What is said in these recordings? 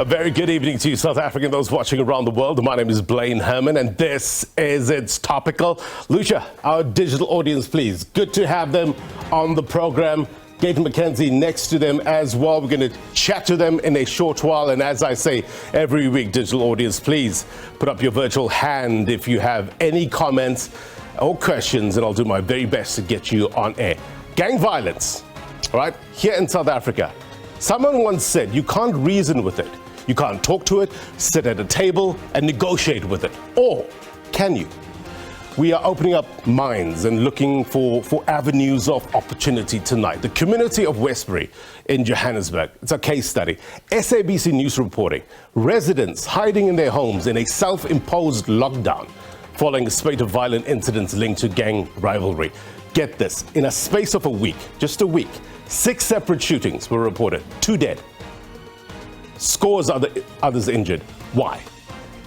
very good evening to you, South African, those watching around the world. My name is Blaine Herman, and this is It's Topical. Lucia, our digital audience, please. Good to have them on the program. Gaten McKenzie next to them as well. We're going to chat to them in a short while. And as I say every week, digital audience, please put up your virtual hand if you have any comments or questions, and I'll do my very best to get you on air. Gang violence, right, here in South Africa. Someone once said you can't reason with it. You can't talk to it, sit at a table and negotiate with it. Or can you? We are opening up minds and looking for avenues of opportunity tonight. The community of Westbury in Johannesburg, it's a case study. SABC News reporting, residents hiding in their homes in a self-imposed lockdown following a spate of violent incidents linked to gang rivalry. Get this, in a space of a week, just a week, 6 separate shootings were reported, 2 dead, scores others injured. Why?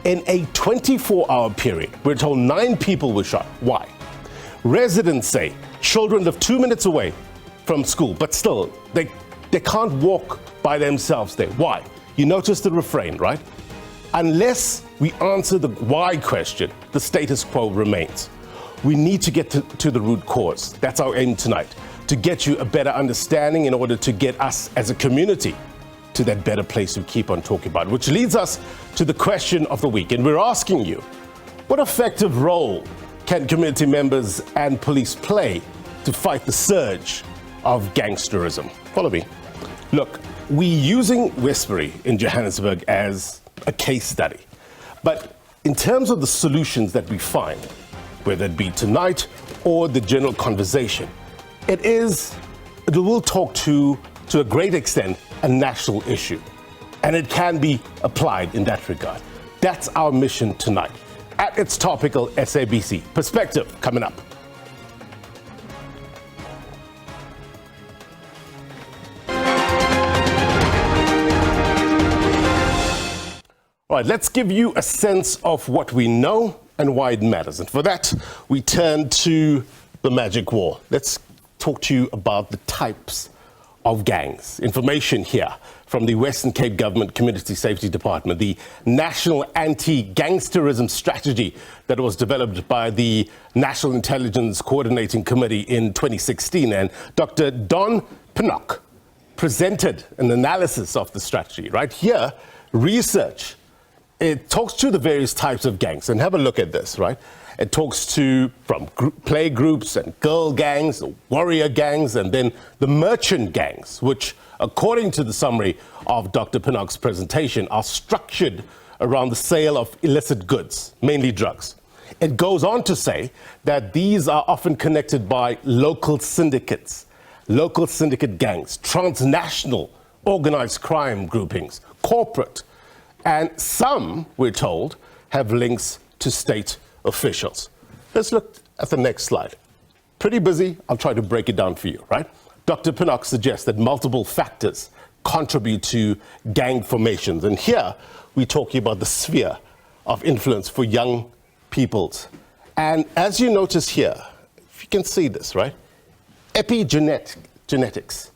In a 24-hour period, we're told 9 people were shot. Why? Residents say children live 2 minutes away from school, but still, they can't walk by themselves there. Why? You notice the refrain, right? Unless we answer the why question, the status quo remains. We need to get to the root cause. That's our aim tonight, to get you a better understanding in order to get us as a community to that better place we keep on talking about, which leads us to the question of the week. And we're asking you, what effective role can community members and police play to fight the surge of gangsterism? Follow me. Look, we're using Westbury in Johannesburg as a case study. But in terms of the solutions that we find, whether it be tonight or the general conversation, it will talk to a great extent, a national issue. And it can be applied in that regard. That's our mission tonight. At It's Topical SABC. Perspective coming up. All right, let's give you a sense of what we know and why it matters. And for that, we turn to the magic wall. Let's talk to you about the types of gangs. Information here from the Western Cape Government Community Safety Department, the National Anti-Gangsterism Strategy that was developed by the National Intelligence Coordinating Committee in 2016. And Dr. Don Pinnock presented an analysis of the strategy. Right here, research. It talks to the various types of gangs, and have a look at this, right? It talks to from play groups and girl gangs, warrior gangs, and then the merchant gangs, which, according to the summary of Dr. Pinnock's presentation, are structured around the sale of illicit goods, mainly drugs. It goes on to say that these are often connected by local syndicates, local syndicate gangs, transnational organized crime groupings, corporate, and some, we're told, have links to state officials. Let's look at the next slide. Pretty busy. I'll try to break it down for you, right? Dr. Pinnock suggests that multiple factors contribute to gang formations. And here we're talking about the sphere of influence for young peoples. And as you notice here, if you can see this, right? Epigenetics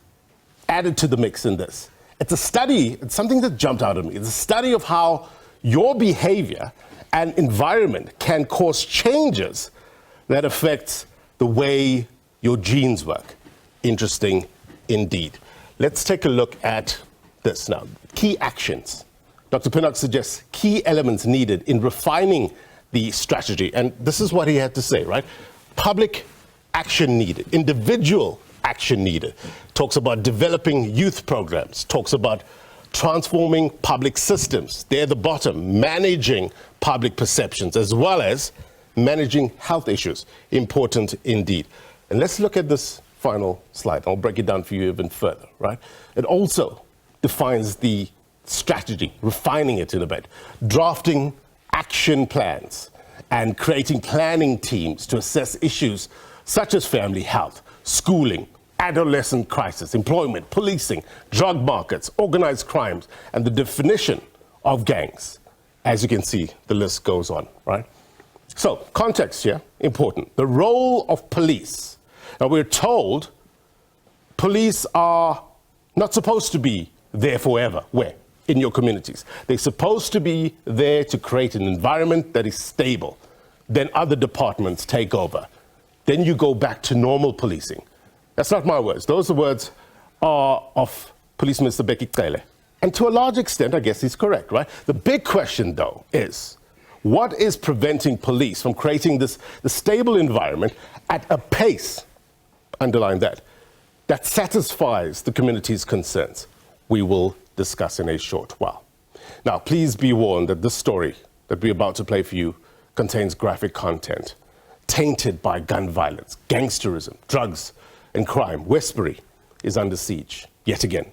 added to the mix in this. It's a study, it's something that jumped out at me. It's a study of how your behavior and environment can cause changes that affect the way your genes work. Interesting indeed. Let's take a look at this now. Key actions. Dr. Pinnock suggests key elements needed in refining the strategy. And this is what he had to say, right? Public action needed, individual action needed. Talks about developing youth programs, talks about transforming public systems. They're the bottom, managing public perceptions as well as managing health issues. Important indeed. And let's look at this final slide. I'll break it down for you even further, right? It also defines the strategy, refining it in a bit, drafting action plans and creating planning teams to assess issues such as family health, schooling, adolescent crisis, employment, policing, drug markets, organized crimes, and the definition of gangs. As you can see, the list goes on, right? So, context here, important. The role of police. Now, we're told police are not supposed to be there forever. Where? in your communities. They're supposed to be there to create an environment that is stable. Then other departments take over. Then you go back to normal policing. That's not my words. Those words are of Police Minister Becky Cele. And to a large extent, I guess he's correct, right? The big question, though, is what is preventing police from creating this stable environment at a pace, underline that satisfies the community's concerns? We will discuss in a short while. Now, please be warned that this story that we're about to play for you contains graphic content tainted by gun violence, gangsterism, drugs, and crime. Westbury is under siege yet again.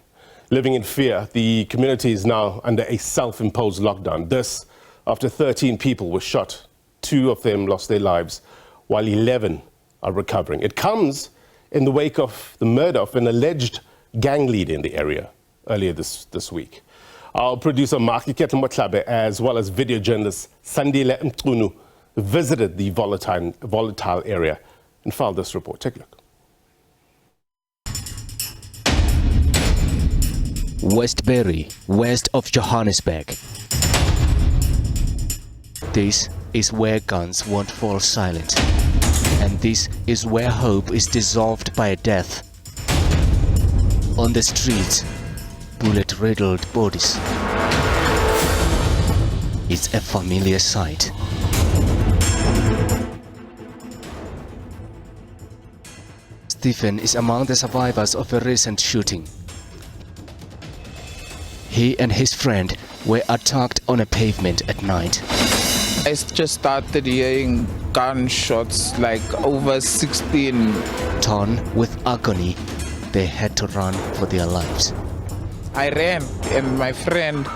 Living in fear, the community is now under a self-imposed lockdown. This after 13 people were shot. 2 of them lost their lives, while 11 are recovering. It comes in the wake of the murder of an alleged gang leader in the area earlier this week. Our producer, Maki Ketlamotlabe, as well as video journalist Sandile Mtunu, visited the volatile area and filed this report. Take a look. Westbury, west of Johannesburg. This is where guns won't fall silent. And this is where hope is dissolved by death. On the streets, bullet-riddled bodies. It's a familiar sight. Stephen is among the survivors of a recent shooting. He and his friend were attacked on a pavement at night. I just started hearing gunshots, like over 16. Torn with agony, they had to run for their lives. I ran and my friend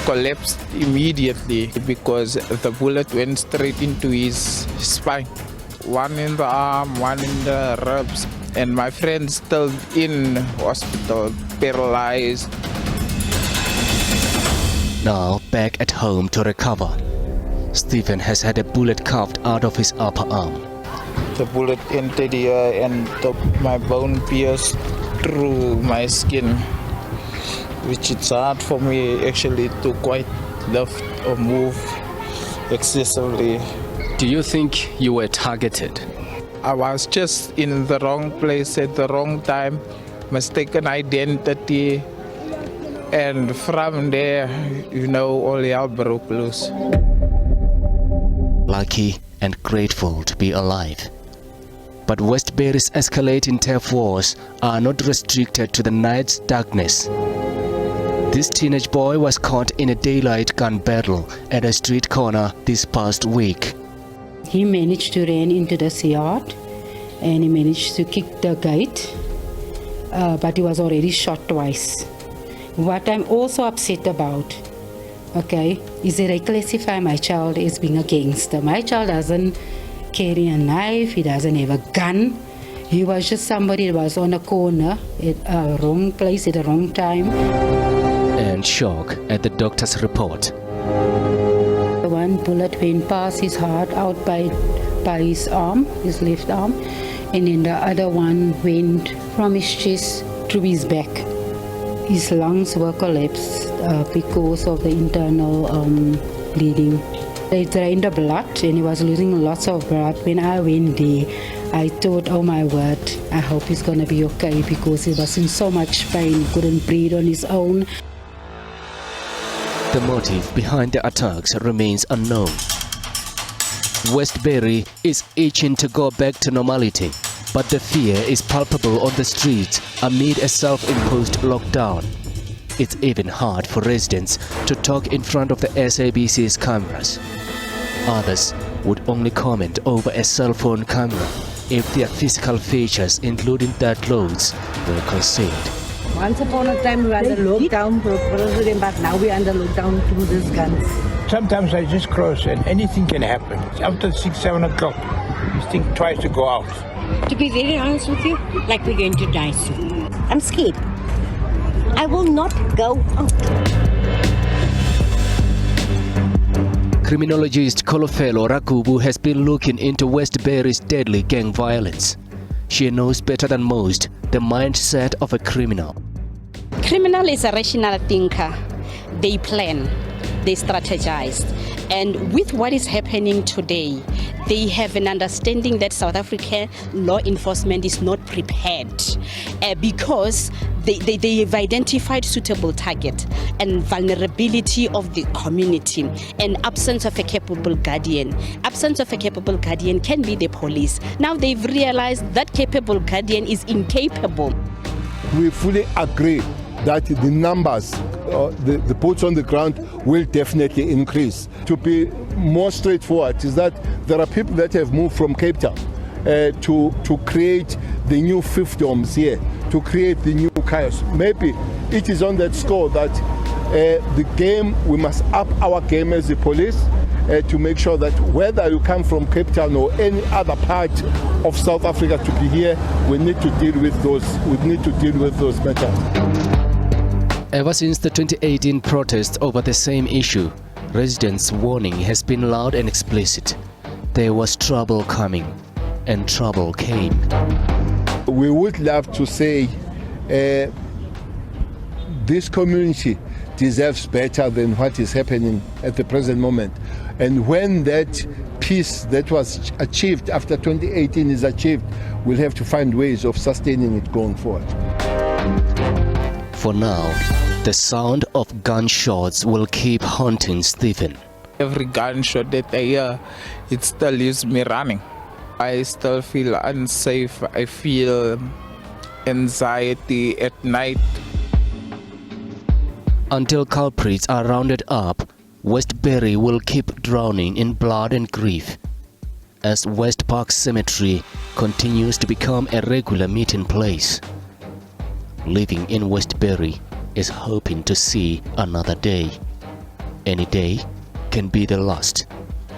collapsed immediately because the bullet went straight into his spine. One in the arm, one in the ribs, and my friend's still in hospital, paralyzed. Now back at home to recover, Stephen has had a bullet carved out of his upper arm. The bullet entered here and my bone pierced through my skin, which it's hard for me actually to quite lift or move excessively. Do you think you were targeted? I was just in the wrong place at the wrong time, mistaken identity, and from there, all hell broke loose. Lucky and grateful to be alive. But Westbury's escalating turf wars are not restricted to the night's darkness. This teenage boy was caught in a daylight gun battle at a street corner this past week. He managed to run into this yard and he managed to kick the gate, but he was already shot twice. What I'm also upset about, is that I classify my child as being a gangster. My child doesn't carry a knife, he doesn't have a gun. He was just somebody that was on a corner at a wrong place at the wrong time. And shock at the doctor's report. One bullet went past his heart out by his arm, his left arm, and then the other one went from his chest to his back. His lungs were collapsed because of the internal bleeding. They drained the blood and he was losing lots of blood. When I went there, I thought, oh my word, I hope he's going to be okay, because he was in so much pain, he couldn't breathe on his own. The motive behind the attacks remains unknown. Westbury is itching to go back to normality, but the fear is palpable on the streets amid a self-imposed lockdown. It's even hard for residents to talk in front of the SABC's cameras. Others would only comment over a cell phone camera if their physical features, including their clothes, were concealed. Once upon a time we were under lockdown, but now we are under lockdown through these guns. Sometimes I just cross and anything can happen. After 6, 7 o'clock, you think twice to go out. To be very honest with you, like we're going to die soon. I'm scared. I will not go out. Criminologist Kolofelo Rakubu has been looking into Westbury's deadly gang violence. She knows better than most the mindset of a criminal. Criminal is a rational thinker. they plan, they strategize. And with what is happening today, they have an understanding that South African law enforcement is not prepared because they have identified suitable target and vulnerability of the community and absence of a capable guardian. Absence of a capable guardian can be the police. Now they've realized that capable guardian is incapable. We fully agree that the numbers, the boots on the ground will definitely increase. To be more straightforward is that there are people that have moved from Cape Town to create the new fiefdoms here, to create the new chaos. Maybe it is on that score that the game, we must up our game as the police to make sure that whether you come from Cape Town or any other part of South Africa to be here, we need to deal with those. We need to deal with those matters. Ever since the 2018 protests over the same issue, residents' warning has been loud and explicit. There was trouble coming, and trouble came. We would love to say this community deserves better than what is happening at the present moment. And when that peace that was achieved after 2018 is achieved, we'll have to find ways of sustaining it going forward. For now, the sound of gunshots will keep haunting Stephen. Every gunshot that I hear, it still leaves me running. I still feel unsafe. I feel anxiety at night. Until culprits are rounded up, Westbury will keep drowning in blood and grief as West Park Cemetery continues to become a regular meeting place. Living in Westbury is hoping to see another day. Any day can be the last,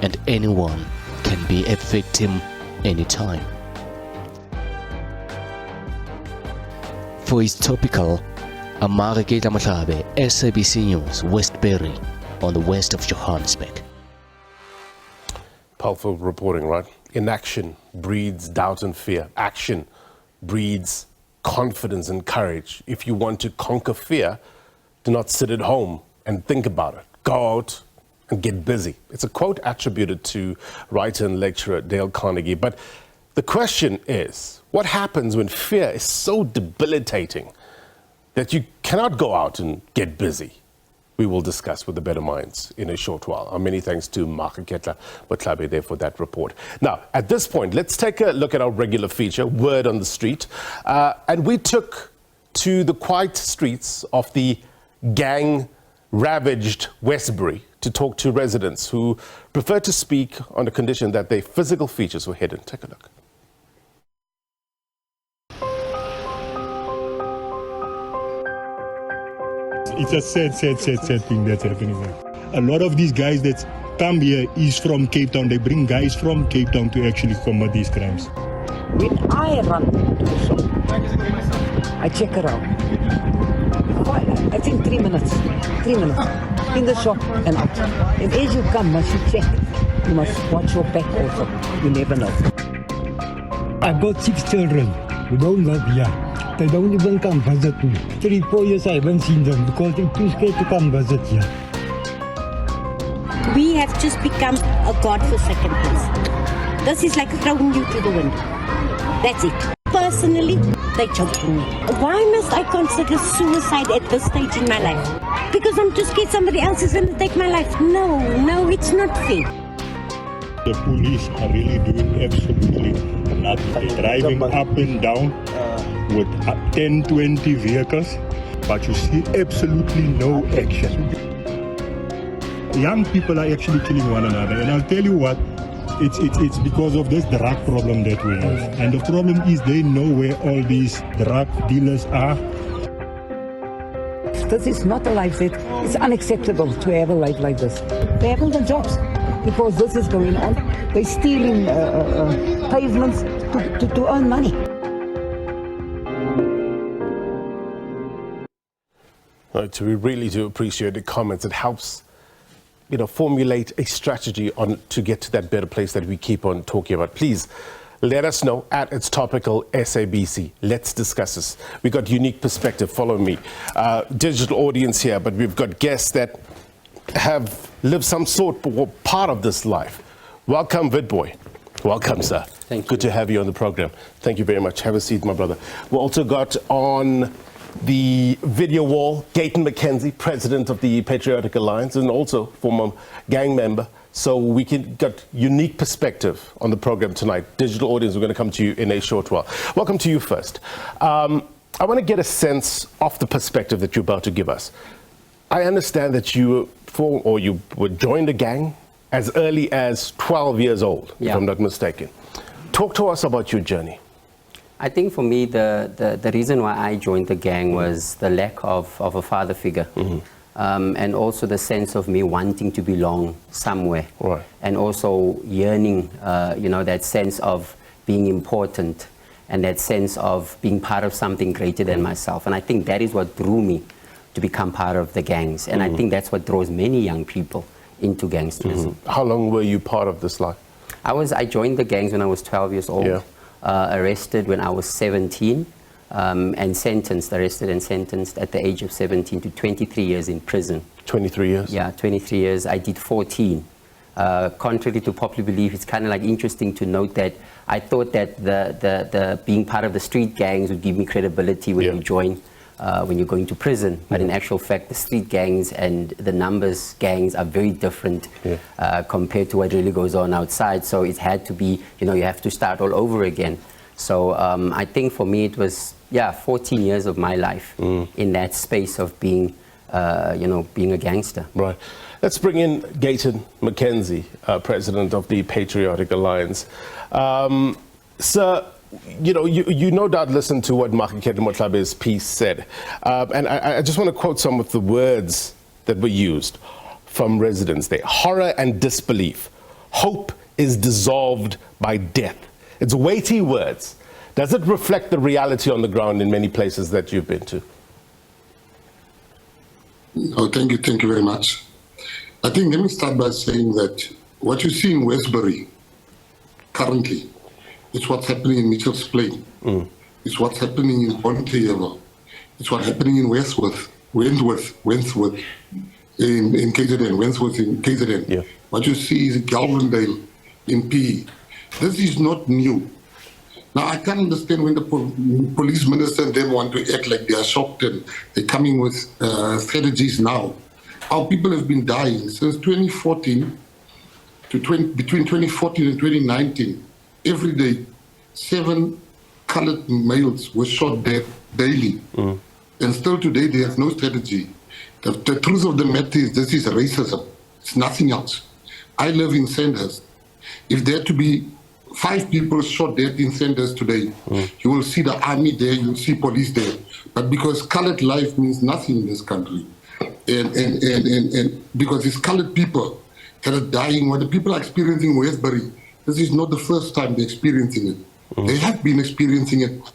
and anyone can be a victim anytime. For his Topical, Amariketa Matlabe, SABC News, Westbury, on the west of Johannesburg. Powerful reporting, right? Inaction breeds doubt and fear. Action breeds confidence and courage. If you want to conquer fear, do not sit at home and think about it. Go out and get busy. It's a quote attributed to writer and lecturer Dale Carnegie. But the question is, what happens when fear is so debilitating that you cannot go out and get busy? We will discuss with the better minds in a short while. Our many thanks to Makeketla Motlabe there for that report. Now, at this point, let's take a look at our regular feature, Word on the Street. And we took to the quiet streets of the gang-ravaged Westbury to talk to residents who prefer to speak on the condition that their physical features were hidden. Take a look. It's a sad thing that's happening now. A lot of these guys that come here is from Cape Town. They bring guys from Cape Town to actually commit these crimes. When I run to the shop, I check around. I think 3 minutes. 3 minutes. In the shop and out. And as you come, once you check, you must watch your back also. You never know. I've got 6 children who don't live here. They don't even come visit me. 3-4 years I haven't seen them because they're too scared to come visit here. We have just become a godforsaken place. This is like throwing you to the wind. That's it. Personally, they choked me. Why must I consider suicide at this stage in my life? Because I'm too scared somebody else is going to take my life. No, it's not fair. The police are really doing absolutely nothing. They're driving up and down with 10, 20 vehicles, but you see absolutely no action. Young people are actually killing one another, and I'll tell you what, it's because of this drug problem that we have. And the problem is they know where all these drug dealers are. This is not a life that it's unacceptable to have a life like this. They haven't got jobs because this is going on. They're stealing pavements to earn money. Right, we really do appreciate the comments. It helps, formulate a strategy on to get to that better place that we keep on talking about. Please Let us know at It's Topical SABC. Let's discuss this. We've got unique perspective. Follow me. Digital audience here, but we've got guests that have lived some sort or part of this life. Welcome, Vidboy. Welcome, sir. Thank you. Good to have you on the program. Thank you very much. Have a seat, my brother. We also got on the video wall Gayton McKenzie, president of the Patriotic Alliance, and also former gang member. So we got unique perspective on the program tonight. Digital audience, we're going to come to you in a short while. Welcome to you first. I want to get a sense of the perspective that you're about to give us. I understand that you joined a gang as early as 12 years old, if I'm not mistaken. Talk to us about your journey. I think for me, the reason why I joined the gang was the lack of a father figure. And also the sense of me wanting to belong somewhere. Right. And also yearning, that sense of being important and that sense of being part of something greater than myself. And I think that is what drew me to become part of the gangs. And I think that's what draws many young people into gangsterism. How long were you part of this life? I joined the gangs when I was 12 years old, arrested when I was 17. And arrested and sentenced at the age of 17 to 23 years in prison. 23 years? Yeah, 23 years. I did 14. Contrary to popular belief, it's kind of like interesting to note that I thought that the being part of the street gangs would give me credibility when you join, when you're going to prison. But in actual fact, the street gangs and the numbers gangs are very different compared to what really goes on outside. So it had to be, you have to start all over again. So I think for me it was 14 years of my life in that space of being, being a gangster. Right. Let's bring in Gayton McKenzie, president of the Patriotic Alliance. Sir, you no doubt listened to what Makekete Motlabe's piece said. And I just want to quote some of the words that were used from residents there. Horror and disbelief. Hope is dissolved by death. It's weighty words. Does it reflect the reality on the ground in many places that you've been to? Oh, thank you very much. I think let me start by saying that what you see in Westbury currently is what's happening in Mitchell's Plain. It's what's happening in Bonteyevo. It's what's happening in Wentworth, in KZN, Wentworth in KZN. Yeah. What you see is Galvandale in PE. This is not new. Now, I can't understand when the police minister and them want to act like they are shocked and they're coming with strategies now. Our people have been dying since 2014 between 2014 and 2019. Every day, 7 colored males were shot dead daily. And still today, they have no strategy. The truth of the matter is this is racism. It's nothing else. I live in Sandhurst. If there to be 5 people shot dead in Sandhurst today, you will see the army there, you will see police there. But because colored life means nothing in this country, and because it's colored people that are dying, what the people are experiencing in Westbury, this is not the first time they're experiencing it. They have been experiencing it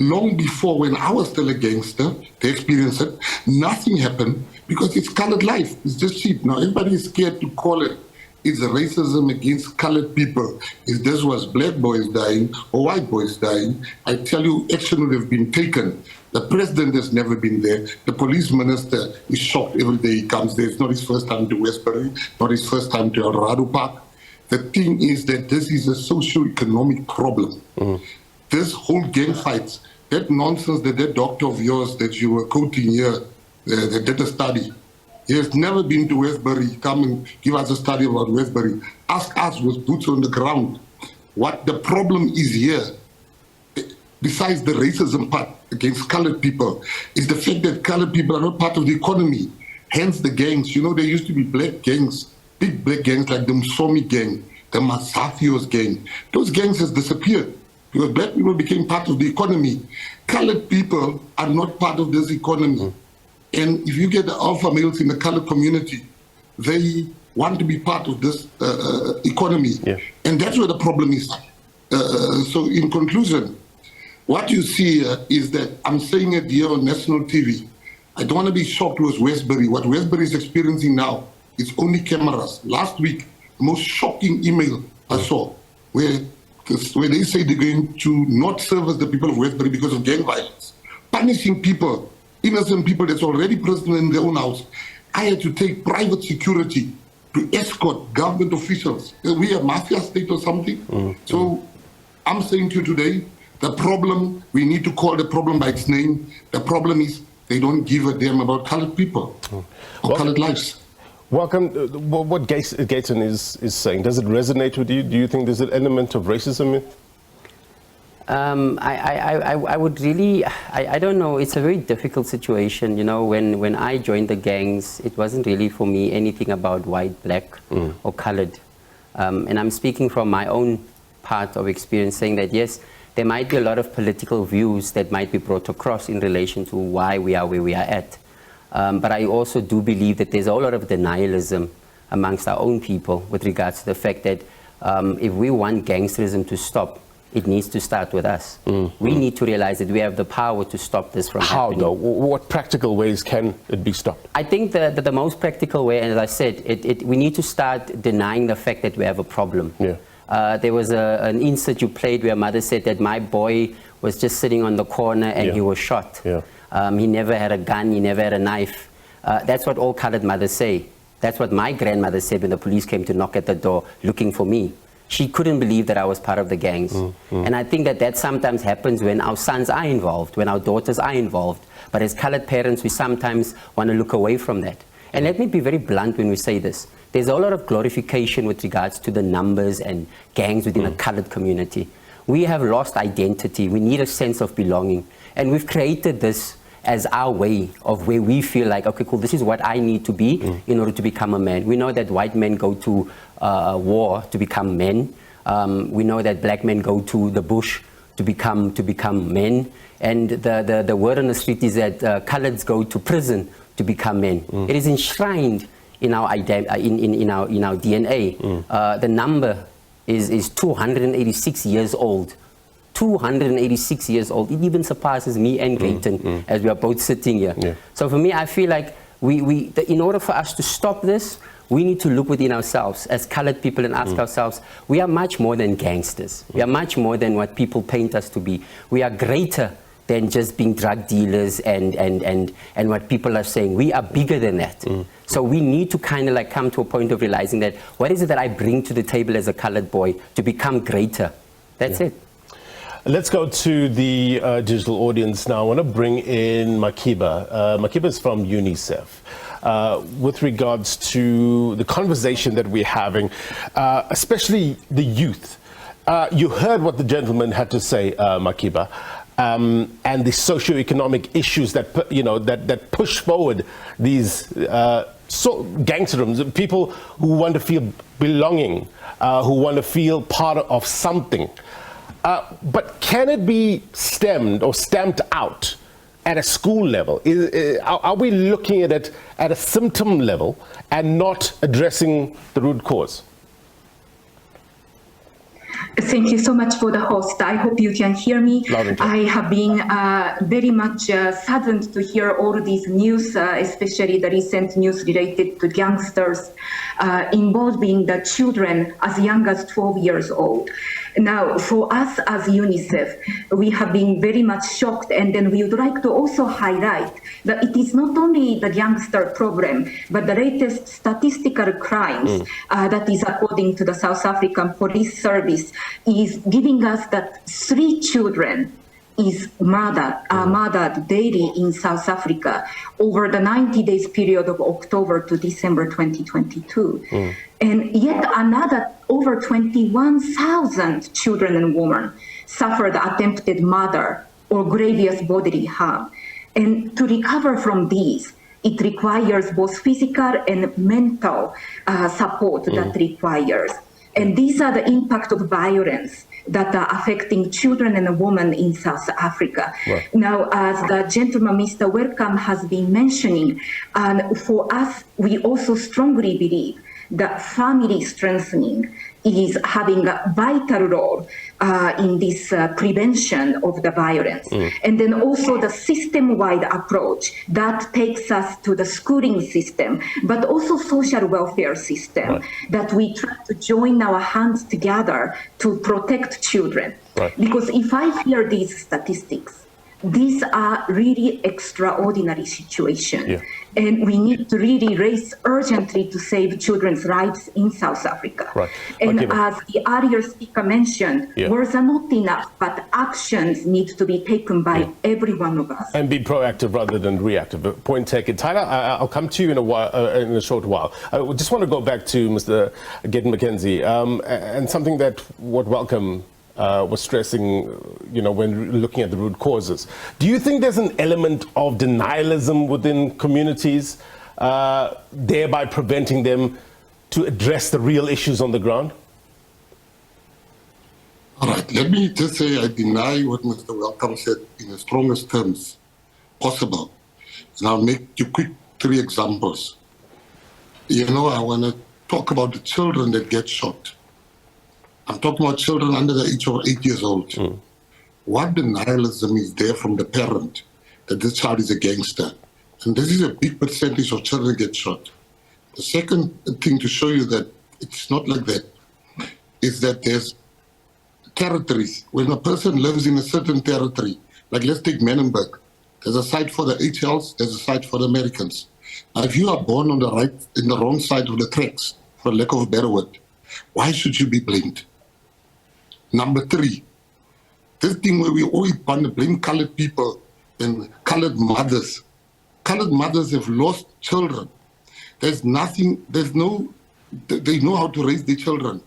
long before. When I was still a gangster, they experienced it. Nothing happened because it's colored life. It's just cheap. Now everybody is scared to call it. It's racism against colored people. If this was black boys dying or white boys dying, I tell you, action would have been taken. The president has never been there. The police minister is shocked every day he comes there. It's not his first time to Westbury, not his first time to Radu Park. The thing is that this is a socio-economic problem. This whole gang fights, that nonsense that doctor of yours that you were quoting here, that did a study, he has never been to Westbury. Come and give us a study about Westbury. Ask us with boots on the ground what the problem is here. Besides the racism part against colored people, is the fact that colored people are not part of the economy. Hence the gangs. There used to be black gangs, big black gangs like the Msomi gang, the Masafios gang. Those gangs has disappeared because black people became part of the economy. Colored people are not part of this economy. And if you get the alpha males in the colored community, they want to be part of this economy. And that's where the problem is. So in conclusion, what you see is that I'm saying it here on national TV. I don't want to be shocked with Westbury. What Westbury is experiencing now is only cameras. Last week, the most shocking email I saw, where where they say they're going to not service the people of Westbury because of gang violence, punishing people, innocent people that's already present in their own house. I had to take private security to escort government officials. We a mafia state or something. So I'm saying to you today, the problem, we need to call the problem by its name. The problem is they don't give a damn about colored people or colored lives. Welcome. What Gayton is saying, does it resonate with you? Do you think there's an element of racism in it? I would really, I don't know, it's a very difficult situation. You know, when I joined the gangs, it wasn't really for me anything about white, black or colored. And I'm speaking from my own part of experience, saying that yes, there might be a lot of political views that might be brought across in relation to why we are where we are at. But I also do believe that there's a whole lot of denialism amongst our own people with regards to the fact that if we want gangsterism to stop, it needs to start with us. We need to realize that we have the power to stop this from happening. How though? What practical ways can it be stopped? I think that the most practical way, and as I said, we need to start denying the fact that we have a problem. There was an insert you played where a mother said that my boy was just sitting on the corner and he was shot. He never had a gun, he never had a knife. That's what all colored mothers say. That's what my grandmother said when the police came to knock at the door looking for me. She couldn't believe that I was part of the gangs. And I think that sometimes happens when our sons are involved, when our daughters are involved. But as colored parents, we sometimes want to look away from that. And let me be very blunt when we say this. There's a lot of glorification with regards to the numbers and gangs within a colored community. We have lost identity. We need a sense of belonging. And we've created this as our way of where we feel like, okay, cool, this is what I need to be in order to become a man. We know that white men go to war to become men. We know that black men go to the bush to become men. And the word on the street is that coloreds go to prison to become men. It is enshrined in our DNA. The number is 286 years old. 286 years old. It even surpasses me and Gayton as we are both sitting here. So for me, I feel like in order for us to stop this, we need to look within ourselves as colored people and ask ourselves, we are much more than gangsters. We are much more than what people paint us to be. We are greater than just being drug dealers and what people are saying. We are bigger than that. So we need to kind of like come to a point of realizing that what is it that I bring to the table as a colored boy to become greater? That's it. Let's go to the digital audience now. I want to bring in Makiba. Makiba is from UNICEF. With regards to the conversation that we're having, especially the youth. You heard what the gentleman had to say, Makiba, and the socioeconomic issues that that push forward these gangsterism, people who want to feel belonging, who want to feel part of something. But can it be stemmed or stamped out at a school level? Are we looking at it at a symptom level and not addressing the root cause? Thank you so much for the host. I hope you can hear me. I have been very much saddened to hear all these news, especially the recent news related to gangsters involving the children as young as 12 years old. Now, for us as UNICEF, we have been very much shocked, and then we would like to also highlight that it is not only the gangster problem, but the latest statistical crimes that is according to the South African Police Service is giving us that 3 children is murdered daily in South Africa over the 90 days period of October to December 2022. And yet another over 21,000 children and women suffered attempted murder or grievous bodily harm. And to recover from these, it requires both physical and mental support that requires. And these are the impact of violence that are affecting children and women in South Africa. Right. Now, as the gentleman, Mr. Welcome, has been mentioning, for us, we also strongly believe that family strengthening is having a vital role in this prevention of the violence. And then also the system-wide approach that takes us to the schooling system, but also social welfare system, that we try to join our hands together to protect children. Because if I hear these statistics, these are really extraordinary situations. And we need to really race urgently to save children's lives in South Africa. And as the earlier speaker mentioned, words are not enough, but actions need to be taken by every one of us. And be proactive rather than reactive. Point taken. Tyler, I'll come to you in a while, in a short while. I just want to go back to Mr. Gayton McKenzie and something that would welcome was stressing, when looking at the root causes. Do you think there's an element of denialism within communities, thereby preventing them to address the real issues on the ground? All right, let me just say I deny what Mr. Welcome said in the strongest terms possible. And I'll make you quick 3 examples. I want to talk about the children that get shot. I'm talking about children under the age of 8 years old. What denialism is there from the parent that this child is a gangster? And this is a big percentage of children get shot. The second thing to show you that it's not like that is that there's territories. When a person lives in a certain territory, like let's take Menenberg, there's a site for the HLs, there's a site for the Americans. Now, if you are born on the right, in the wrong side of the tracks, for lack of a better word, why should you be blamed? Number 3, this thing where we always blame colored people and colored mothers. Colored mothers have lost children. They know how to raise their children.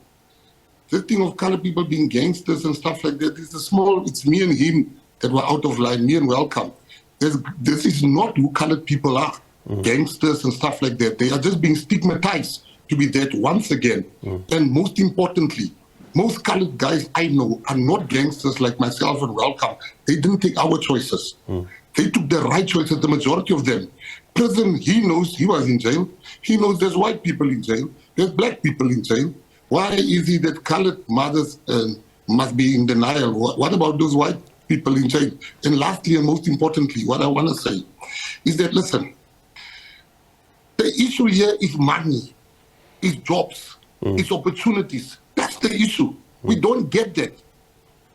This thing of colored people being gangsters and stuff like that is it's me and him that were out of line, me and Welcome. This is not who colored people are, gangsters and stuff like that. They are just being stigmatized to be that once again. And most importantly, most colored guys I know are not gangsters like myself and Welcome. They didn't take our choices. They took the right choices, the majority of them. Prison, he knows he was in jail. He knows there's white people in jail. There's black people in jail. Why is it that colored mothers must be in denial? What about those white people in jail? And lastly, and most importantly, what I want to say is that, listen, the issue here is money, is jobs, is opportunities. That's the issue. We don't get that.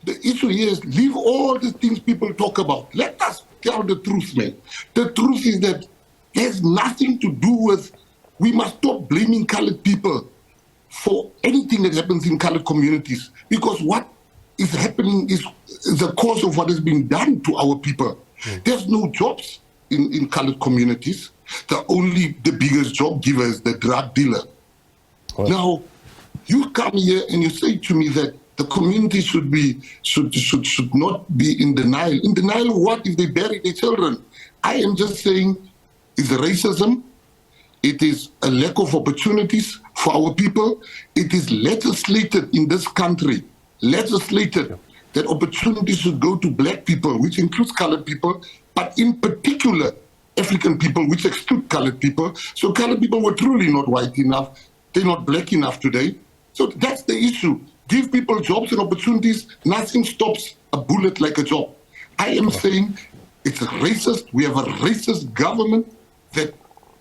The issue here is leave all the things people talk about. Let us tell the truth, man. The truth is that there's nothing to do with, we must stop blaming colored people for anything that happens in colored communities, because what is happening is the cause of what has been done to our people. There's no jobs in colored communities. The biggest job giver is the drug dealer. Now, you come here and you say to me that the community should not be in denial. In denial of what if they bury their children? I am just saying it's racism. It is a lack of opportunities for our people. It is legislated in this country, that opportunities should go to black people, which includes colored people, but in particular, African people, which exclude colored people. So colored people were truly not white enough. They're not black enough today. So that's the issue. Give people jobs and opportunities. Nothing stops a bullet like a job. I am saying it's racist. We have a racist government that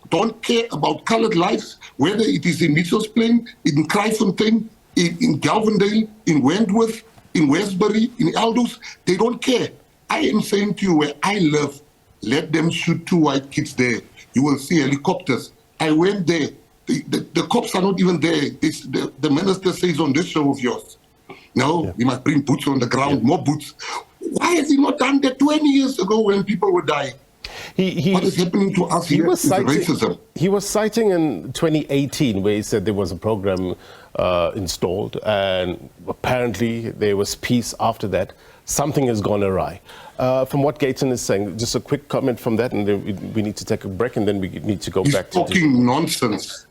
don't care about colored lives, whether it is in Mitchell's Plain, in Kraaifontein, in Galvandale, in Wentworth, in Westbury, in Aldous. They don't care. I am saying to you, where I live, let them shoot 2 white kids there. You will see helicopters. I went there. The cops are not even there. The minister says on this show of yours, no, we must bring boots on the ground, more boots. Why has he not done that 20 years ago when people were dying? What is happening to us here is racism. He was citing in 2018 where he said there was a program installed and apparently there was peace after that. Something has gone awry. From what Gayton is saying, just a quick comment from that, and then we need to take a break, and then we need to go back to... He's talking nonsense.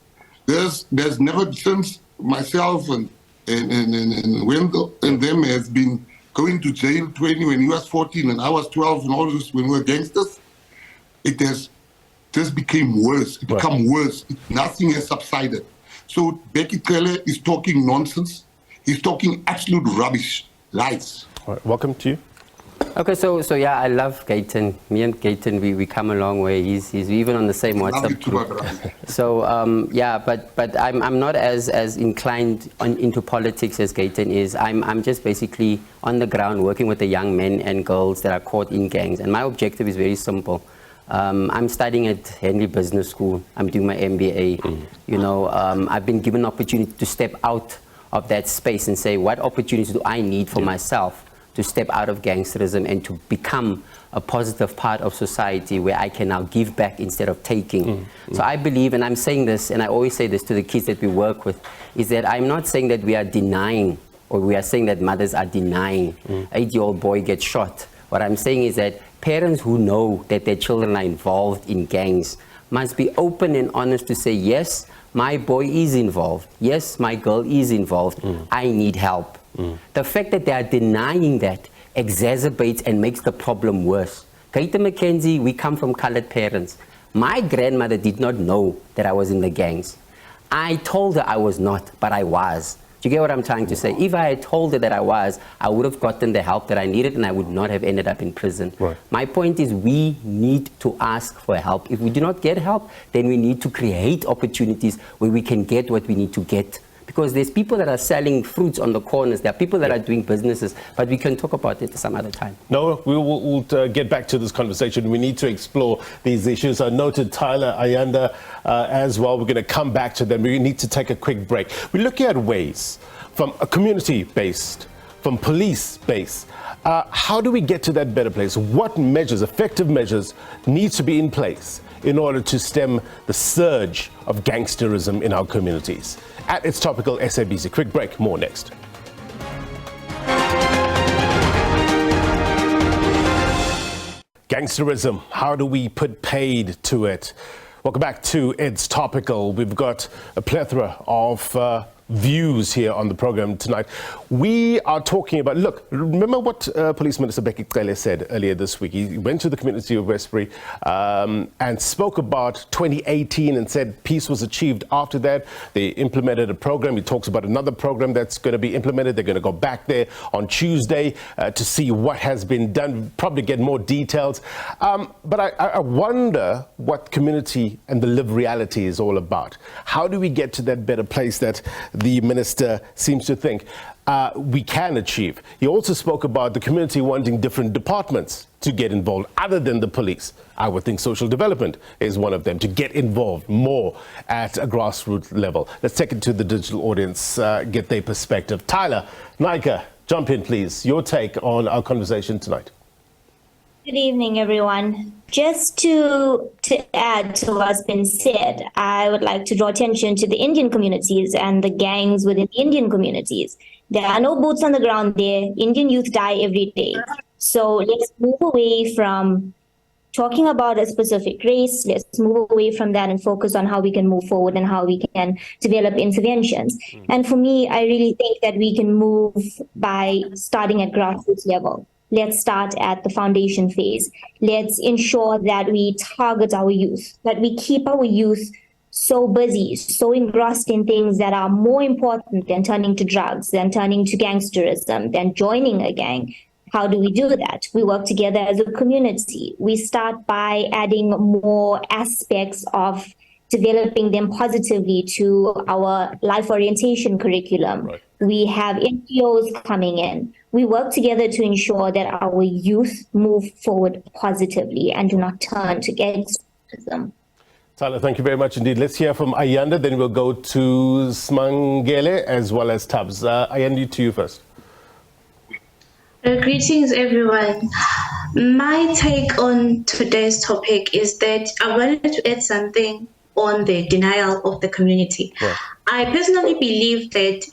There's never, since myself and Wendell and them has been going to jail 20 when he was 14 and I was 12 and all this when we were gangsters, it has just became worse. It become worse. Nothing has subsided. So Becky Kele is talking nonsense. He's talking absolute rubbish, lies. All right, welcome to you. Okay, so yeah, I love Gayton. Me and Gayton, we come a long way. He's even on the same WhatsApp group. So yeah, but I'm not as inclined into politics as Gayton is. I'm just basically on the ground working with the young men and girls that are caught in gangs, and my objective is very simple. I'm studying at Henry Business School. I'm doing my MBA. You know, I've been given an opportunity to step out of that space and say, what opportunities do I need for myself to step out of gangsterism and to become a positive part of society where I can now give back instead of taking. So I believe, and I'm saying this, and I always say this to the kids that we work with, is that I'm not saying that we are denying, or we are saying that mothers are denying 8-year-old boy gets shot. What I'm saying is that parents who know that their children are involved in gangs must be open and honest to say, yes, my boy is involved. Yes, my girl is involved. I need help. The fact that they are denying that exacerbates and makes the problem worse. Kaita McKenzie, we come from colored parents. My grandmother did not know that I was in the gangs. I told her I was not, but I was. Do you get what I'm trying to say? If I had told her that I was, I would have gotten the help that I needed and I would not have ended up in prison. Right. My point is we need to ask for help. If we do not get help, then we need to create opportunities where we can get what we need to get. Because there's people that are selling fruits on the corners. There are people that are doing businesses, but we can talk about it some other time. No, we'll get back to this conversation. We need to explore these issues. I noted Tyler, Ayanda as well. We're going to come back to them. We need to take a quick break. We're looking at ways from a community-based, from police-based. How do we get to that better place? What measures, effective measures, need to be in place in order to stem the surge of gangsterism in our communities? At It's Topical, SABC. Quick break, more next. Gangsterism, how do we put paid to it? Welcome back to It's Topical. We've got a plethora of views here on the program tonight. We are talking about, look, remember what Police Minister Becky Cele said earlier this week. He went to the community of Westbury and spoke about 2018 and said peace was achieved after that. They implemented a program. He talks about another program that's going to be implemented. They're going to go back there on Tuesday to see what has been done, probably get more details. But I wonder what community and the lived reality is all about. How do we get to that better place that the minister seems to think we can achieve? He also spoke about the community wanting different departments to get involved other than the police. I would think social development is one of them, to get involved more at a grassroots level. Let's take it to the digital audience, get their perspective. Tyler, Nika, jump in please. Your take on our conversation tonight. Good evening, everyone. Just to add to what's been said, I would like to draw attention to the Indian communities and the gangs within the Indian communities. There are no boots on the ground there. Indian youth die every day. So let's move away from talking about a specific race. Let's move away from that and focus on how we can move forward and how we can develop interventions. And for me, I really think that we can move by starting at grassroots level. Let's start at the foundation phase. Let's ensure that we target our youth, that we keep our youth so busy, so engrossed in things that are more important than turning to drugs, than turning to gangsterism, than joining a gang. How do we do that? We work together as a community. We start by adding more aspects of developing them positively to our life orientation curriculum. Right. We have NGOs coming in. We work together to ensure that our youth move forward positively and do not turn to gangsterism. Tyler, thank you very much indeed. Let's hear from Ayanda, then we'll go to Smangele as well as Tubbs. Ayanda, to you first. Greetings, everyone. My take on today's topic is that I wanted to add something on the denial of the community. Right. I personally believe that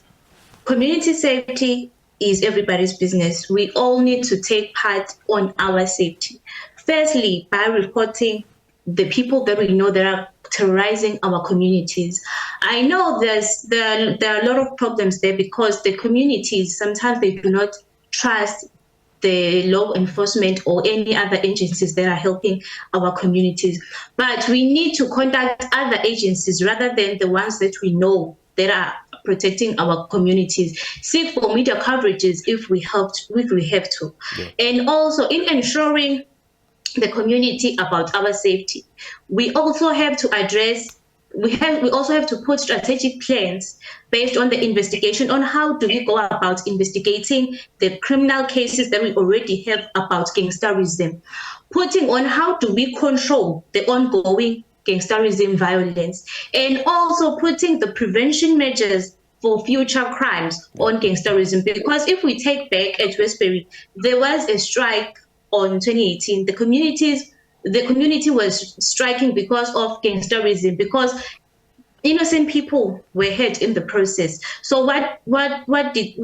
community safety is everybody's business. We all need to take part on our safety. Firstly, by reporting the people that we know that are terrorizing our communities. I know there are a lot of problems there because the communities, sometimes they do not trust the law enforcement or any other agencies that are helping our communities. But we need to contact other agencies rather than the ones that we know that are protecting our communities, seek for media coverages if we have to, and also in ensuring the community about our safety. We also have to address. We also have to put strategic plans based on the investigation on how do we go about investigating the criminal cases that we already have about gangsterism, putting on how do we control the ongoing gangsterism violence, and also putting the prevention measures for future crimes on gangsterism. Because if we take back at Westbury, there was a strike on 2018. The community was striking because of gangsterism, because innocent people were hurt in the process. So what did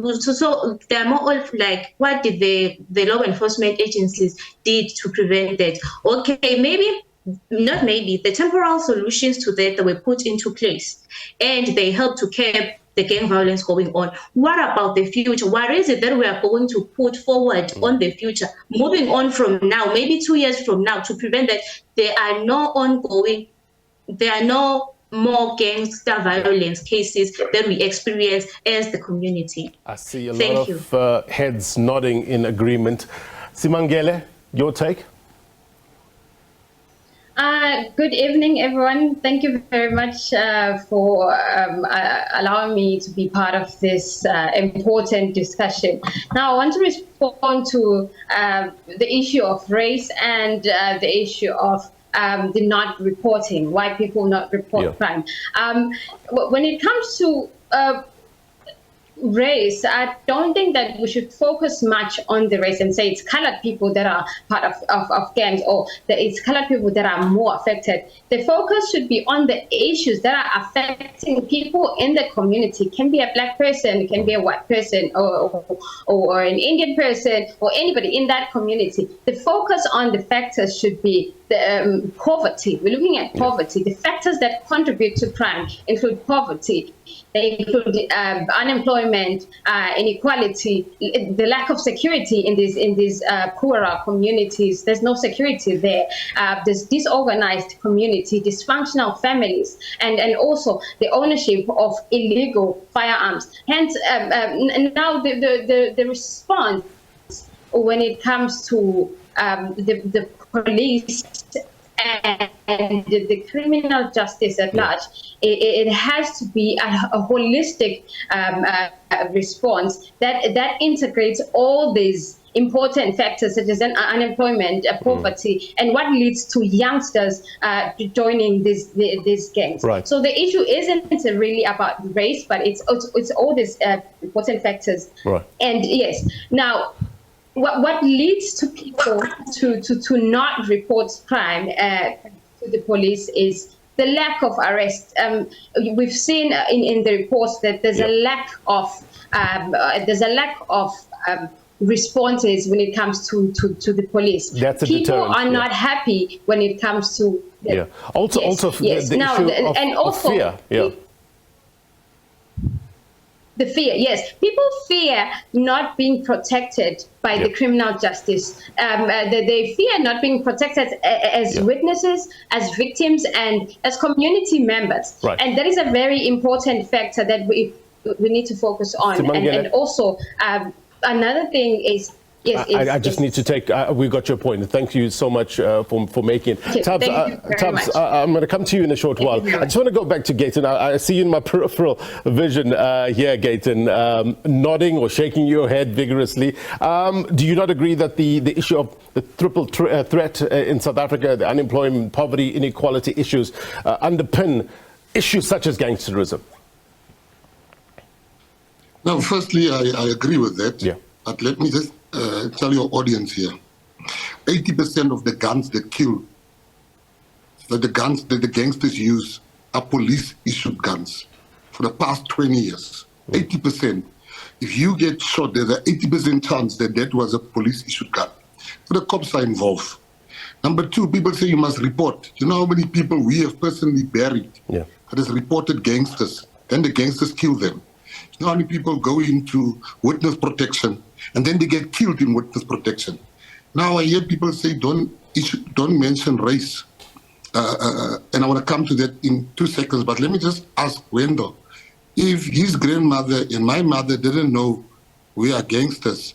they're more of like, what did the law enforcement agencies did to prevent that? Okay, the temporal solutions to that were put into place, and they helped to curb the gang violence going on. What about the future? What is it that we are going to put forward on the future, moving on from now, maybe 2 years from now, to prevent that there are no more gangster violence cases that we experience as the community? I see a lot of heads nodding in agreement. Simangele, your take? Good evening, everyone. Thank you very much for allowing me to be part of this important discussion. Now, I want to respond to the issue of race and the issue of the not reporting, why people not report crime. When it comes to race, I don't think that we should focus much on the race and say it's colored people that are part of gangs, or that it's colored people that are more affected. The focus should be on the issues that are affecting people in the community. It can be a black person, it can be a white person, or an Indian person, or anybody in that community. The focus on the factors should be the poverty. We're looking at poverty. The factors that contribute to crime include poverty. They include unemployment, inequality, the lack of security in these poorer communities. There's no security there. There's disorganized community, dysfunctional families, and also the ownership of illegal firearms. Hence, now the response when it comes to the police and the criminal justice at large, it has to be a holistic response that integrates all these important factors such as unemployment, poverty, and what leads to youngsters joining these gangs. Right. So the issue isn't really about race, but it's all these important factors. Right. And yes, now, what leads to people to not report crime to the police is the lack of arrest. We've seen in the reports that there's a lack of responses when it comes to the police. That's a people deterrent, are not happy when it comes to Also, the issue of fear. The fear, yes. People fear not being protected by the criminal justice. They fear not being protected as witnesses, as victims, and as community members. Right. And that is a very important factor that we need to focus on. And also, another thing is, I just need to take, we got your point. Thank you so much for making it. Tubbs, I'm going to come to you in a short while. I just want to go back to Gayton. I see you in my peripheral vision here, Gayton, nodding or shaking your head vigorously. Do you not agree that the issue of the triple threat in South Africa, the unemployment, poverty, inequality issues, underpin issues such as gangsterism? Now, firstly, I agree with that. Yeah. But let me just tell your audience here, 80% of the guns that kill, that the gangsters use, are police-issued guns for the past 20 years. 80%. If you get shot, there's an 80% chance that was a police-issued gun. So the cops are involved. Number two, people say you must report. You know how many people we have personally buried that has reported gangsters, then the gangsters kill them. You know how many people go into witness protection and then they get killed in witness protection. Now I hear people say don't mention race. And I want to come to that in 2 seconds, but let me just ask Wendell, If his grandmother and my mother didn't know we are gangsters,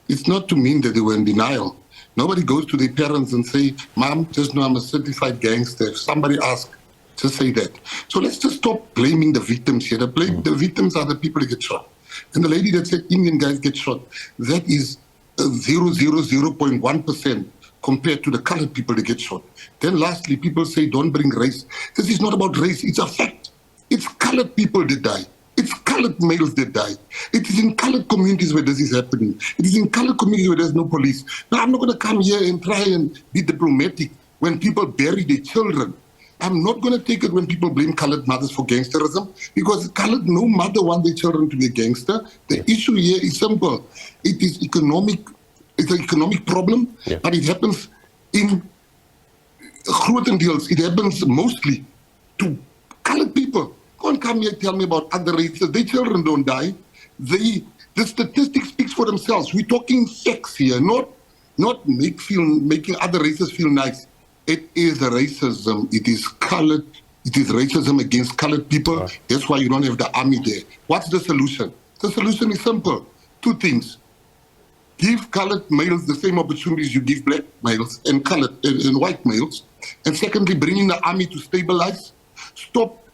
it's not to mean that they were in denial. Nobody goes to their parents and say, Mom, just know I'm a certified gangster. If somebody asks, just say that. So let's just stop blaming the victims here. The victims are the people that get shot. And the lady that said Indian guys get shot, that is 0.1% compared to the colored people that get shot. Then lastly, people say don't bring race. This is not about race, it's a fact. It's colored people that die. It's colored males that die. It is in colored communities where this is happening. It is in colored communities where there's no police. Now, I'm not going to come here and try and be diplomatic when people bury their children. I'm not going to take it when people blame colored mothers for gangsterism, because no mother wants their children to be a gangster. The issue here is simple. It is economic. It's an economic problem, but it happens in groot deals. It happens mostly to colored people. Don't come here and tell me about other races. Their children don't die. The statistics speaks for themselves. We're talking facts here, not making other races feel nice. It is racism. It is colored. It is racism against colored people. That's why you don't have the army there. What's the solution? The solution is simple. Two things. Give colored males the same opportunities you give black males and colored and white males. And secondly, bring in the army to stabilize. Stop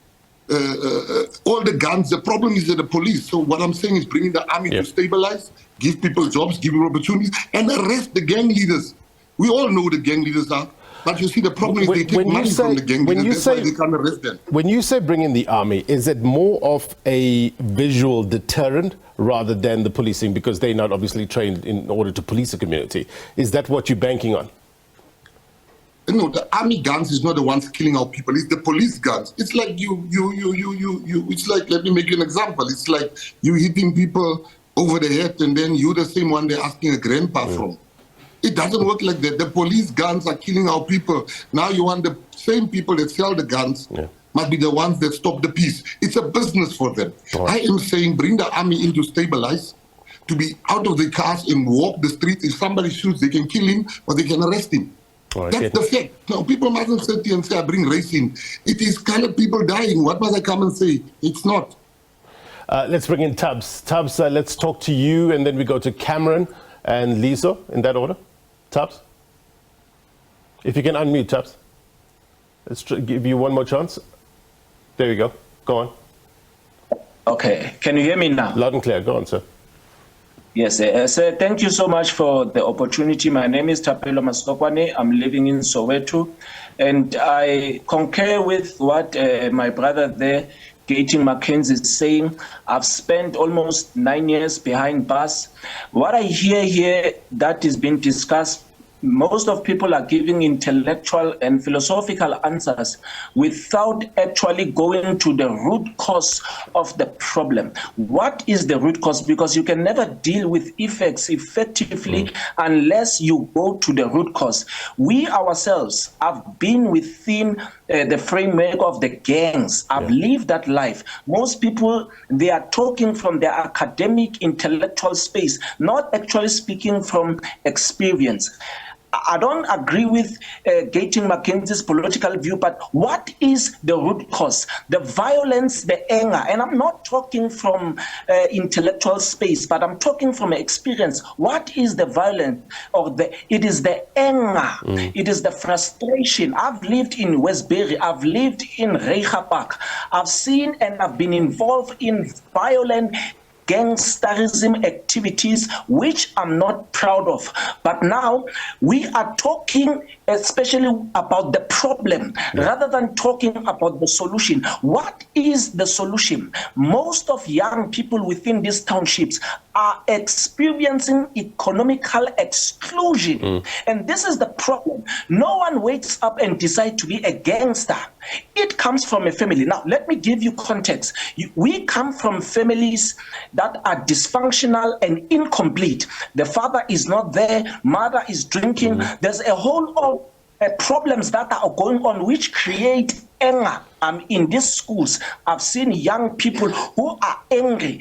all the guns. The problem is that the police. So what I'm saying is bring in the army to stabilize, give people jobs, give them opportunities, and arrest the gang leaders. We all know who the gang leaders are. But you see, the problem is they take money from the gang leaders. That's why they can't arrest them. When you say bring in the army, is it more of a visual deterrent rather than the policing, because they're not obviously trained in order to police a community? Is that what you're banking on? No, the army guns is not the ones killing our people. It's the police guns. It's like it's like, let me make you an example. It's like you hitting people over the head and then you're the same one they're asking a grandpa from. It doesn't work like that. The police guns are killing our people. Now you want the same people that sell the guns must be the ones that stop the peace. It's a business for them. I am saying bring the army in to stabilize, to be out of the cars and walk the streets. If somebody shoots, they can kill him or they can arrest him. That's the fact. Now, people mustn't sit here and say, I bring race in. It is colored people dying. What must I come and say? It's not. Let's bring in Tubbs. Tubbs, let's talk to you, and then we go to Cameron and Liso, in that order. Tubbs? If you can unmute, Tubbs. Let's give you one more chance. There you go. Go on. Okay. Can you hear me now? Loud and clear. Go on, sir. Yes, sir. Thank you so much for the opportunity. My name is Tapelo Masokwane. I'm living in Soweto. And I concur with what my brother there, McKenzie, is saying. I've spent almost 9 years behind bars. What I hear here that is being discussed, most of people are giving intellectual and philosophical answers without actually going to the root cause of the problem. What is the root cause? Because you can never deal with effects effectively unless you go to the root cause. We ourselves have been within the framework of the gangs. I've lived that life. Most people, they are talking from their academic, intellectual space, not actually speaking from experience. I don't agree with McKenzie's political view, but what is the root cause? The violence, the anger, and I'm not talking from intellectual space, but I'm talking from experience. What is the violence? It is the anger, it is the frustration. I've lived in Westbury, I've lived in Reicha Park. I've seen and I've been involved in violent gangsterism activities, which I'm not proud of. But now we are talking especially about the problem rather than talking about the solution. What is the solution? Most of young people within these townships are experiencing economical exclusion. And this is the problem. No one wakes up and decides to be a gangster. It comes from a family. Now, let me give you context. We come from families that are dysfunctional and incomplete. The father is not there, mother is drinking. There's a whole lot of problems that are going on which create anger. In these schools, I've seen young people who are angry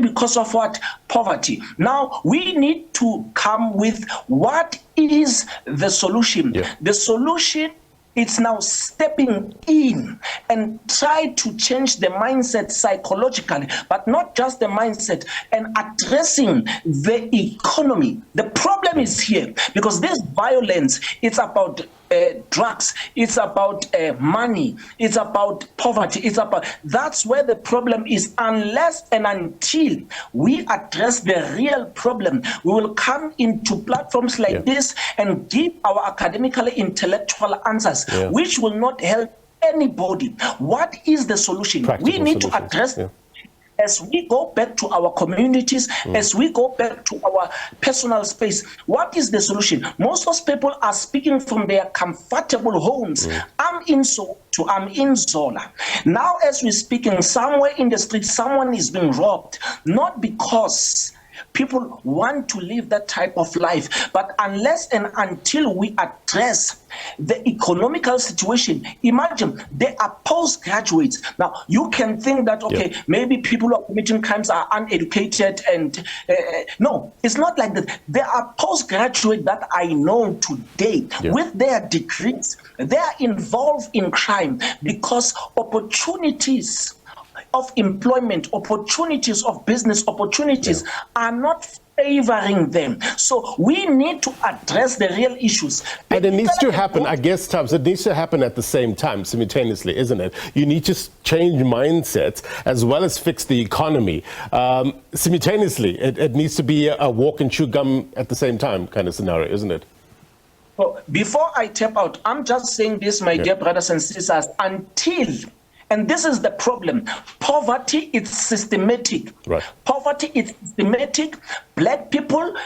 because of what? Poverty. Now, we need to come with what is the solution. The solution it's now stepping in and try to change the mindset psychologically, but not just the mindset, and addressing the economy. The problem is here because this violence, it's about drugs, it's about money, it's about poverty, that's where the problem is. Unless and until we address the real problem, we will come into platforms like this and give our academically intellectual answers, which will not help anybody. What is the solution? We need to address as we go back to our communities, as we go back to our personal space. What is the solution? Most of those people are speaking from their comfortable homes. I'm in Soweto, I'm in Zola. Now as we're speaking, somewhere in the street, someone is being robbed, not because people want to live that type of life, but unless and until we address the economical situation. Imagine there are postgraduates. Now you can think that maybe people who are committing crimes are uneducated, and no, it's not like that. There are postgraduates that I know today with their degrees. They are involved in crime because opportunities of employment, opportunities of business, opportunities are not favoring them. So we need to address the real issues. And it needs to happen, I guess, Tubbs, it needs to happen at the same time, simultaneously, isn't it? You need to change mindsets as well as fix the economy. Simultaneously, it needs to be a walk and chew gum at the same time kind of scenario, isn't it? So before I tap out, I'm just saying this, my dear brothers and sisters, until, and this is the problem, poverty is systematic. Poverty is systematic. Black people,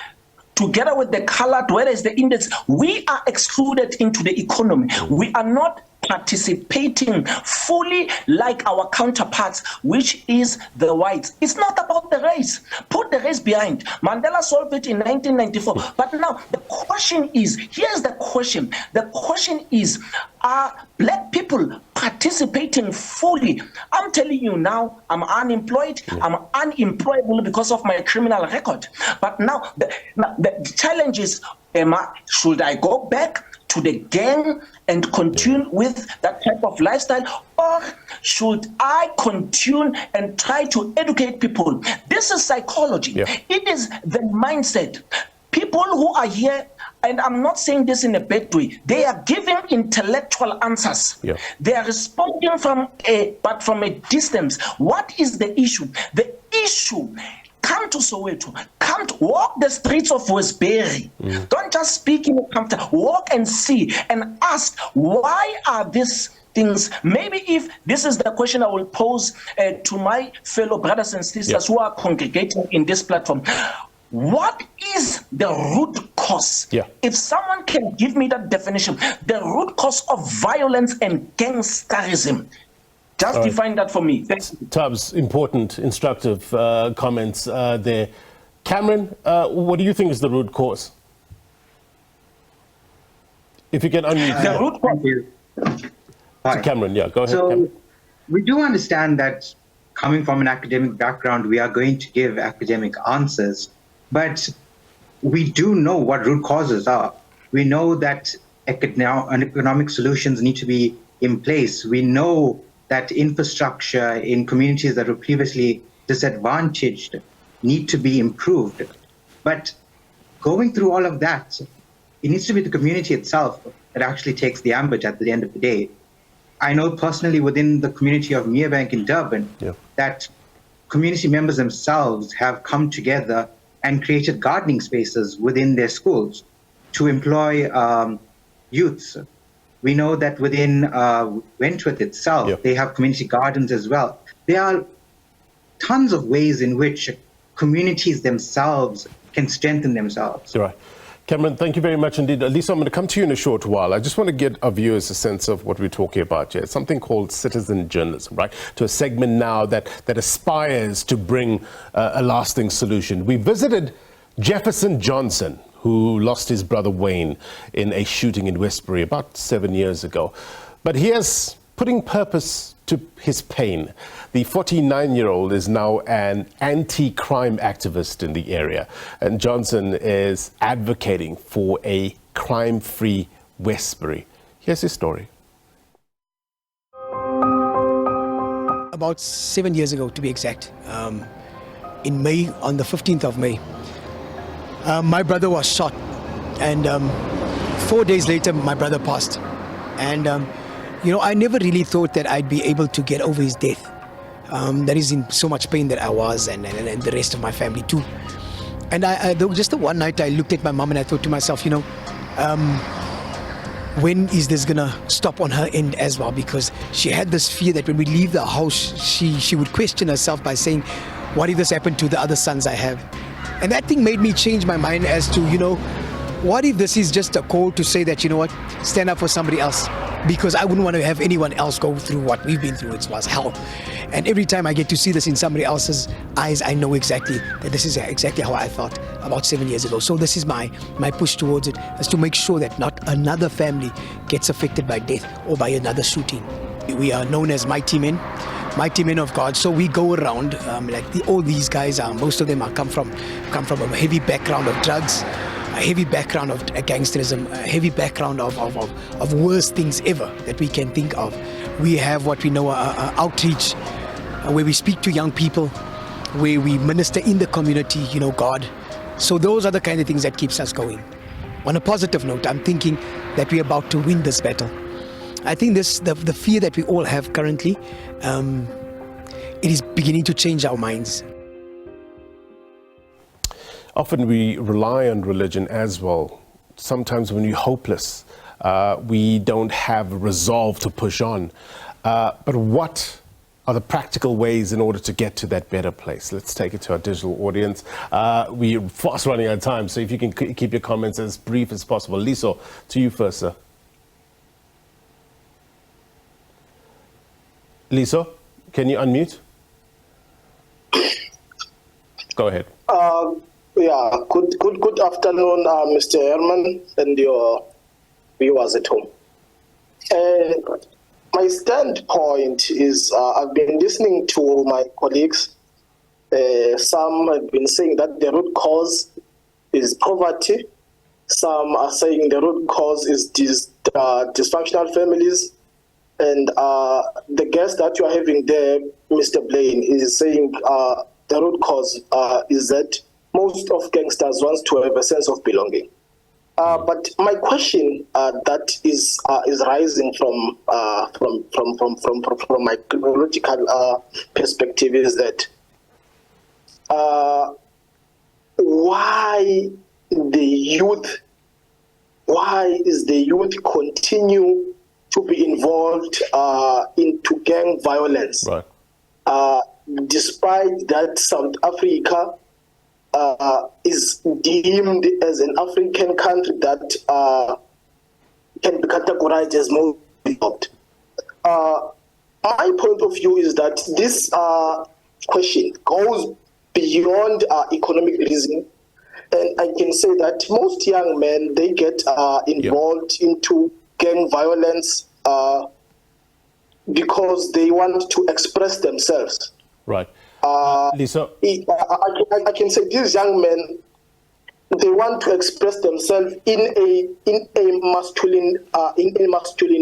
together with the colored, whether it's the index, we are excluded into the economy. We are not participating fully like our counterparts, which is the whites. It's not about the race. Put the race behind. Mandela solved it in 1994. But now the question is, here's the question. The question is, are black people participating fully? I'm telling you now, I'm unemployed. I'm unemployable because of my criminal record. But now the challenge is, should I go back to the gang and continue with that type of lifestyle, or should I continue and try to educate people? This is psychology. It is the mindset. People who are here, and I'm not saying this in a bad way, they are giving intellectual answers. They are responding from a distance. What is the issue? The issue, come to Soweto, come to walk the streets of Westbury. Don't just speak in a computer. Walk and see and ask, why are these things? Maybe if this is the question I will pose to my fellow brothers and sisters who are congregating in this platform. What is the root cause? If someone can give me that definition, the root cause of violence and gangsterism, just define that for me. Tubbs, important, instructive comments there. Cameron, what do you think is the root cause? If you can unmute. The root cause. Cameron, go ahead. So Cameron. we do understand that coming from an academic background, we are going to give academic answers, but we do know what root causes are. We know that economic solutions need to be in place. We know that infrastructure in communities that were previously disadvantaged need to be improved. But going through all of that, it needs to be the community itself that actually takes the ambit at the end of the day. I know personally within the community of Merebank in Durban that community members themselves have come together and created gardening spaces within their schools to employ youths. We know that within Wentworth itself, they have community gardens as well. There are tons of ways in which communities themselves can strengthen themselves. Right. Cameron, thank you very much indeed. Lisa, I'm going to come to you in a short while. I just want to get our viewers a sense of what we're talking about here. It's something called citizen journalism, right? To a segment now that aspires to bring a lasting solution. We visited Jefferson Johnson, who lost his brother Wayne in a shooting in Westbury about 7 years ago. But he is putting purpose to his pain. The 49-year-old is now an anti-crime activist in the area, and Johnson is advocating for a crime-free Westbury. Here's his story. About 7 years ago, to be exact, in May, on the 15th of May, my brother was shot, and 4 days later, my brother passed. And, I never really thought that I'd be able to get over his death. That is in so much pain that I was, and the rest of my family too. And just the one night I looked at my mom and I thought to myself, when is this gonna stop on her end as well? Because she had this fear that when we leave the house, she would question herself by saying, what if this happened to the other sons I have? And that thing made me change my mind as to, what if this is just a call to say that, stand up for somebody else? Because I wouldn't want to have anyone else go through what we've been through. It was hell. And every time I get to see this in somebody else's eyes, I know exactly that this is exactly how I thought about 7 years ago. So this is my push towards it, is to make sure that not another family gets affected by death or by another shooting. We are known as mighty men of God. So we go around all these guys. Most of them come from a heavy background of drugs, a heavy background of gangsterism, a heavy background of worst things ever that we can think of. We have what we know outreach, where we speak to young people, where we minister in the community, God. So those are the kind of things that keeps us going. On a positive note, I'm thinking that we're about to win this battle. I think the fear that we all have currently, it is beginning to change our minds. Often we rely on religion as well. Sometimes when we're hopeless, we don't have resolve to push on. But what are the practical ways in order to get to that better place? Let's take it to our digital audience. We're fast running out of time, so if you can keep your comments as brief as possible. Liso, to you first, sir. Liso, can you unmute? Go ahead. Good afternoon, Mr. Herman and your viewers at home. My standpoint is I've been listening to my colleagues. Some have been saying that the root cause is poverty. Some are saying the root cause is dysfunctional families. And the guest that you are having there, Mr. Blaine, is saying the root cause is that most of gangsters want to have a sense of belonging. But my question that is rising from my logical perspective is that why is the youth continue to be involved into gang violence, right? Despite that South Africa is deemed as an African country that can be categorized as more developed. My point of view is that this question goes beyond economic reason, and I can say that most young men, they get involved into gang violence because they want to express themselves. Right. Lisa, I can say these young men, they want to express themselves in a masculine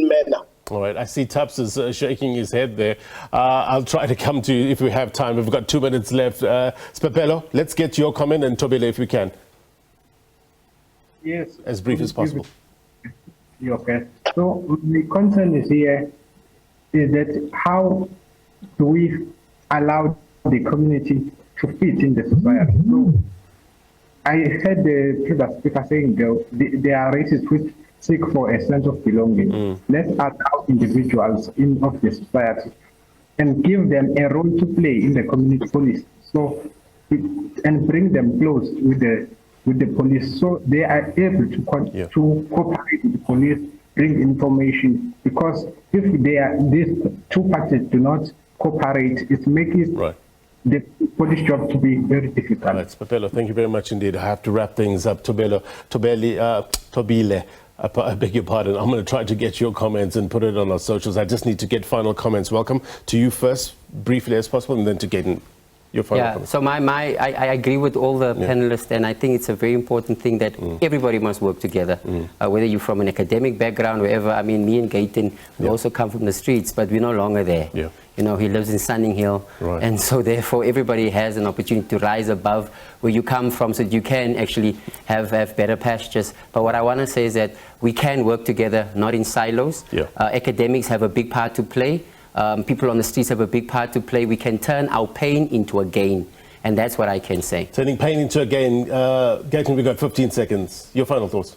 manner. All right, I see Tubbs is shaking his head there. I'll try to come to you if we have time. We've got 2 minutes left. Spapelo, let's get your comment, and Tobile if we can. Yes. As brief as possible. Okay. So the concern is here is that how do we allow the community to fit in the society? So I heard the previous speaker saying there are races which seek for a sense of belonging. Let's allow individuals of the society and give them a role to play in the community police. So and bring them close with the police, so they are able to cooperate with the police, bring information. Because if these two parties do not cooperate, it makes the police job to be very difficult. Right, Spapelo, thank you very much indeed. I have to wrap things up. Tobile, I beg your pardon. I'm going to try to get your comments and put it on our socials. I just need to get final comments. Welcome to you first, briefly as possible, and then to Gaten. Your final comments. So I agree with all the panelists, and I think it's a very important thing that everybody must work together. Whether you're from an academic background, wherever. I mean, me and Gaten, we also come from the streets, but we're no longer there. You know, he lives in Sunning Hill, and so therefore everybody has an opportunity to rise above where you come from, so that you can actually have better pastures. But what I want to say is that we can work together, not in silos. Academics have a big part to play. People on the streets have a big part to play. We can turn our pain into a gain, and that's what I can say. Turning pain into a gain. Gayton, we've got 15 seconds. Your final thoughts.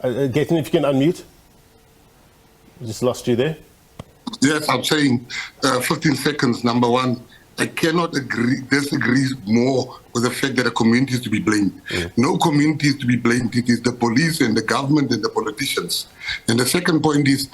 Gayton, if you can unmute. We just lost you there. Yes, I'm saying 15 seconds. Number one, I cannot disagree more with the fact that a community is to be blamed. No community is to be blamed. It is the police and the government and the politicians. And the second point is,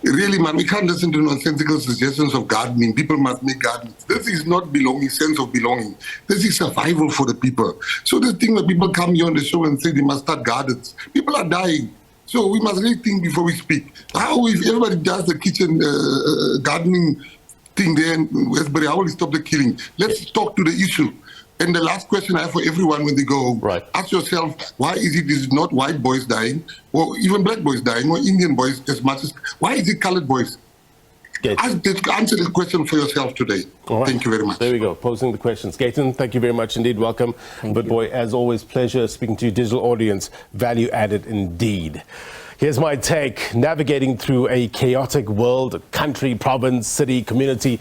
really, man, we can't listen to nonsensical suggestions of gardening. People must make gardens. This is not belonging, sense of belonging. This is survival for the people. So the thing that people come here on the show and say they must start gardens. People are dying. So we must really think before we speak. How if everybody does the kitchen gardening thing there in Westbury, how will we stop the killing? Let's talk to the issue. And the last question I have for everyone when they go home, ask yourself, why is it not white boys dying, or even black boys dying, or Indian boys as much as, why is it colored boys? Answer the question for yourself today. Thank you very much. There we go, posing the questions. Gayton, thank you very much indeed. Welcome. But boy, as always, pleasure speaking to you, digital audience. Value added indeed. Here's my take. Navigating through a chaotic world, country, province, city, community,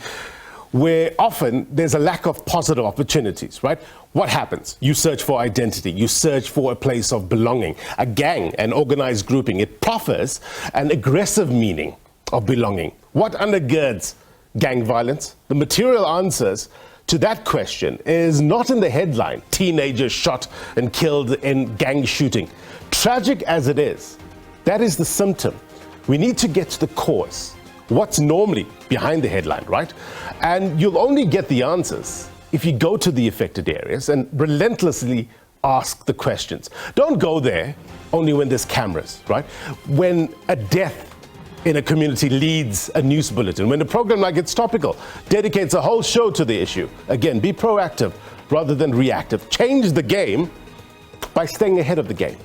where often there's a lack of positive opportunities, right? What happens? You search for identity. You search for a place of belonging. A gang, an organized grouping, it proffers an aggressive meaning of belonging. What undergirds gang violence? The material answers to that question is not in the headline, teenagers shot and killed in gang shooting. Tragic as it is, that is the symptom. We need to get to the cause. What's normally behind the headline, right? And you'll only get the answers if you go to the affected areas and relentlessly ask the questions. Don't go there only when there's cameras, right? When a death in a community leads a news bulletin, when a program like It's Topical dedicates a whole show to the issue. Again, be proactive rather than reactive. Change the game by staying ahead of the game.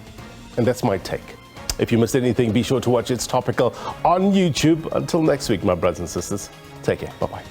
And that's my take. If you missed anything, be sure to watch It's Topical on YouTube. Until next week, my brothers and sisters, take care. Bye-bye.